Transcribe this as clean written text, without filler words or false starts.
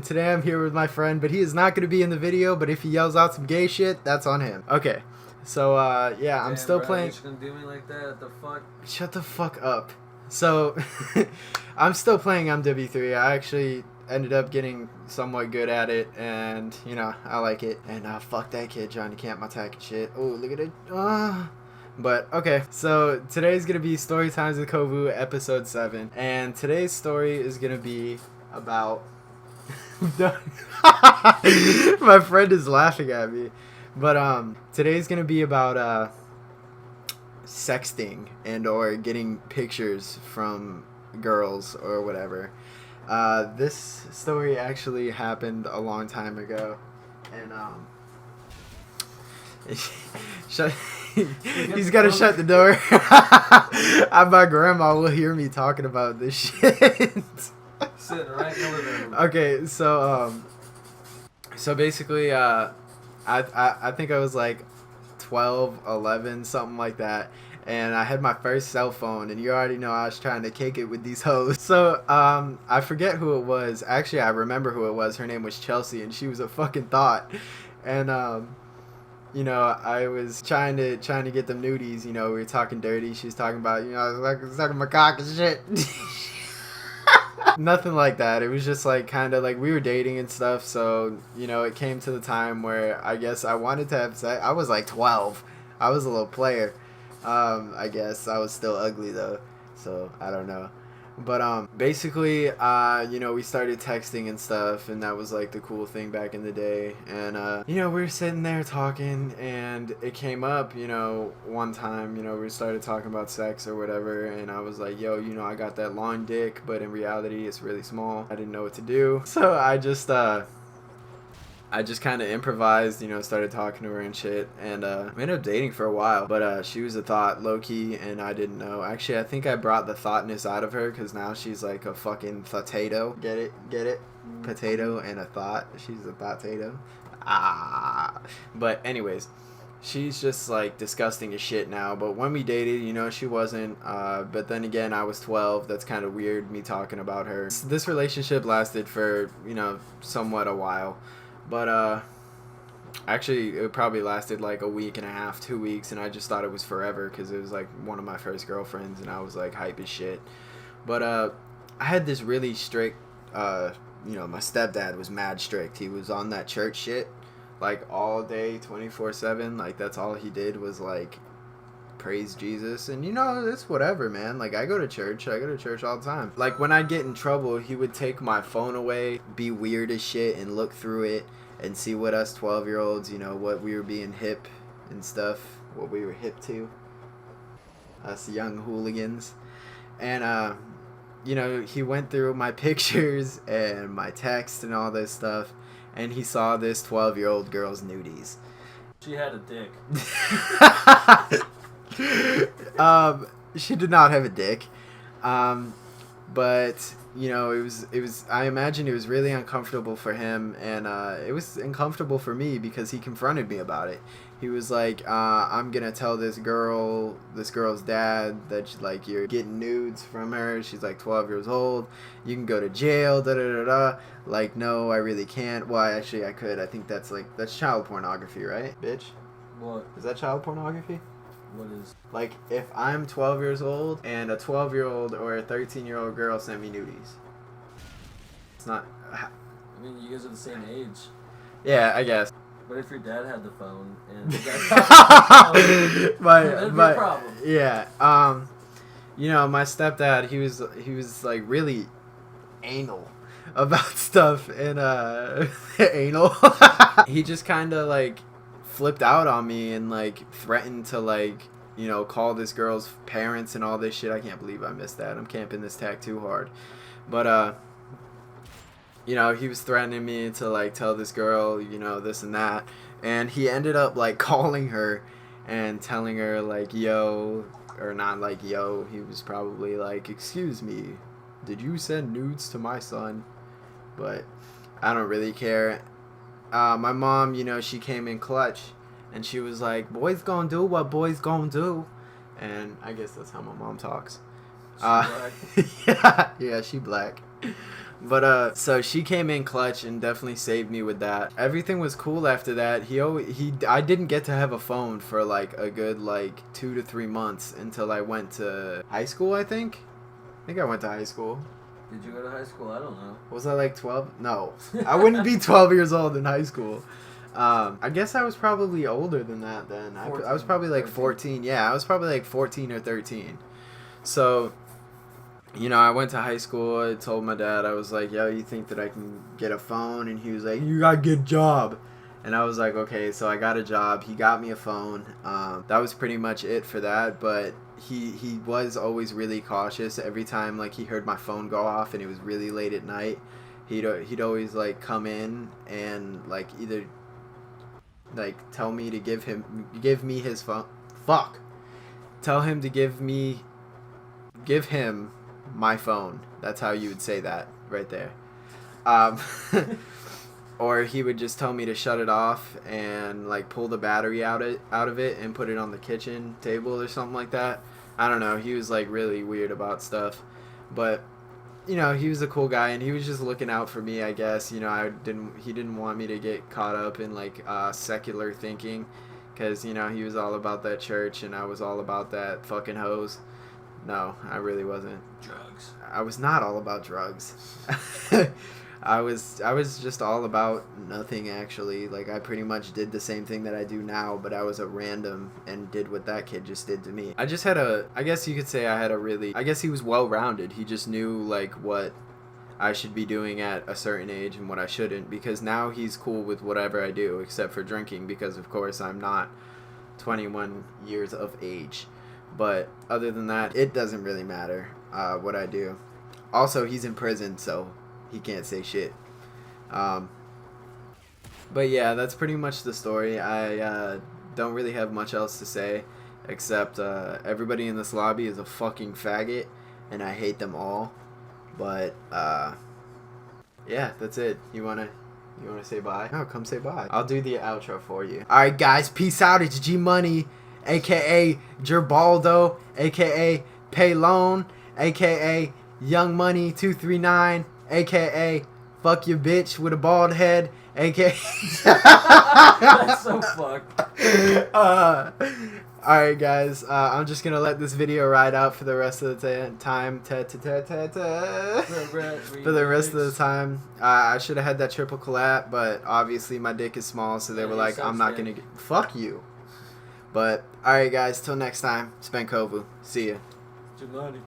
Today I'm here with my friend, but he is not going to be in the video, but if he yells out some gay shit, that's on him. Okay, so yeah, I'm still playing. You're just gonna do me like that? What the fuck? Shut the fuck up. So, I'm still playing MW3. I actually ended up getting somewhat good at it, and, you know, I like it. And fuck that kid trying to camp my tack and shit. Oh, look at it. But, okay, so today's going to be Story Times with Kovu, episode 7. And today's story is going to be about... My friend is laughing at me. But, today's going to be about, sexting and or getting pictures from girls or whatever. This story actually happened a long time ago, and he's gotta shut the door. My grandma will hear me talking about this shit. Sitting right in the living room. Okay, so basically, I think I was like 12, 11, something like that. And I had my first cell phone, and you already know I was trying to kick it with these hoes. So, I forget who it was. Actually, I remember who it was. Her name was Chelsea, and she was a fucking thought. And, you know, I was trying to get them nudies. You know, we were talking dirty. She was talking about, you know, I was like sucking my cock and shit. Nothing like that. It was just like kind of like we were dating and stuff. So, you know, it came to the time where I guess I wanted to have sex. I was like 12. I was a little player. I guess I was still ugly though, so I don't know. But basically, you know, we started texting and stuff, and that was like the cool thing back in the day. And you know, we were sitting there talking, and it came up, you know, one time, you know, we started talking about sex or whatever, and I was like, yo, you know, I got that long dick, but in reality, it's really small. I didn't know what to do, so I just kind of improvised, you know, started talking to her and shit, and we ended up dating for a while, but she was a thought, low-key, and I didn't know. Actually, I think I brought the thoughtness out of her, because now she's like a fucking potato. Get it? Get it? Potato and a thought. She's a potato. But anyways, she's just like disgusting as shit now, but when we dated, you know, she wasn't, but then again, I was 12. That's kind of weird, me talking about her. This relationship lasted for, you know, somewhat a while. But, actually, it probably lasted like a week and a half, 2 weeks, and I just thought it was forever, because it was like one of my first girlfriends, and I was like hype as shit. But, I had this really strict, you know, my stepdad was mad strict. He was on that church shit, like, all day, 24/7, like, that's all he did was, like, praise Jesus, and you know, it's whatever, man. Like, I go to church all the time. Like, when I'd get in trouble, he would take my phone away, be weird as shit, and look through it and see what us 12-year-olds, you know, what we were being hip and stuff, what we were hip to, us young hooligans. And you know, he went through my pictures and my text and all this stuff, and he saw this 12-year-old girl's nudies. She had a dick. She did not have a dick, but you know, it was I imagine it was really uncomfortable for him, and it was uncomfortable for me because he confronted me about it. He was like, I'm gonna tell this girl's dad that like you're getting nudes from her. She's like 12 years old. You can go to jail. Da da da da. Like, no, I really can't. Well, actually, I could. I think that's child pornography, right, bitch? What? Is that child pornography? What is? Like, if I'm 12 years old and a 12-year-old or a 13-year-old girl sent me nudies. It's not... I mean, you guys are the same age. Yeah, I guess. But if your dad had the phone and that'd be a problem. Yeah. You know, my stepdad, he was like really anal about stuff, and anal. He just kind of like flipped out on me and like threatened to like, you know, call this girl's parents and all this shit. I can't believe I missed that. I'm camping this tack too hard. But you know, he was threatening me to like tell this girl, you know, this and that, and he ended up like calling her and telling her like, yo, or not like yo, he was probably like, excuse me, did you send nudes to my son? But I don't really care. My mom, you know, she came in clutch, and she was like, boys gonna do what boys gonna do. And I guess that's how my mom talks. She black? Yeah, she black. But so she came in clutch and definitely saved me with that. Everything was cool after that. I didn't get to have a phone for like a good like 2 to 3 months until I went to high school, I think. I think I went to high school. Did you go to high school? I don't know. Was I like 12? No. I wouldn't be 12 years old in high school. I guess I was probably older than that then. I was probably like 14. Yeah, I was probably like 14 or 13. So, you know, I went to high school. I told my dad, I was like, yo, you think that I can get a phone? And he was like, you got to get a job. And I was like, okay, so I got a job. He got me a phone. That was pretty much it for that. But he was always really cautious. Every time, like, he heard my phone go off and it was really late at night, he'd always, like, come in and, like, either like tell me to give me his phone. Tell him to give him my phone. That's how you would say that right there. Or he would just tell me to shut it off and like pull the battery out of it and put it on the kitchen table or something like that. I don't know. He was like really weird about stuff, but you know, he was a cool guy and he was just looking out for me, I guess. You know, he didn't want me to get caught up in like secular thinking, because you know, he was all about that church and I was all about that fucking hose. No, I really wasn't. Drugs. I was not all about drugs. I was just all about nothing, actually. Like, I pretty much did the same thing that I do now, but I was a random and did what that kid just did to me. I guess you could say I guess he was well-rounded. He just knew, like, what I should be doing at a certain age and what I shouldn't, because now he's cool with whatever I do, except for drinking, because, of course, I'm not 21 years of age. But other than that, it doesn't really matter what I do. Also, he's in prison, so he can't say shit. But yeah, that's pretty much the story. I don't really have much else to say, except everybody in this lobby is a fucking faggot, and I hate them all. But yeah, that's it. You wanna say bye? No, come say bye. I'll do the outro for you. All right, guys, peace out. It's G Money, aka Gerbaldo, aka Paylone, aka Young Money 239, aka Fuck Your Bitch with a Bald Head, aka That's so fucked. Alright, guys, I'm just gonna let this video ride out for the rest of the time. For the rest of the time. I should have had that triple collab, but obviously my dick is small, so they were like, I'm not gonna get. Fuck you. But, alright, guys, till next time, it's been Kovu. See ya. Money.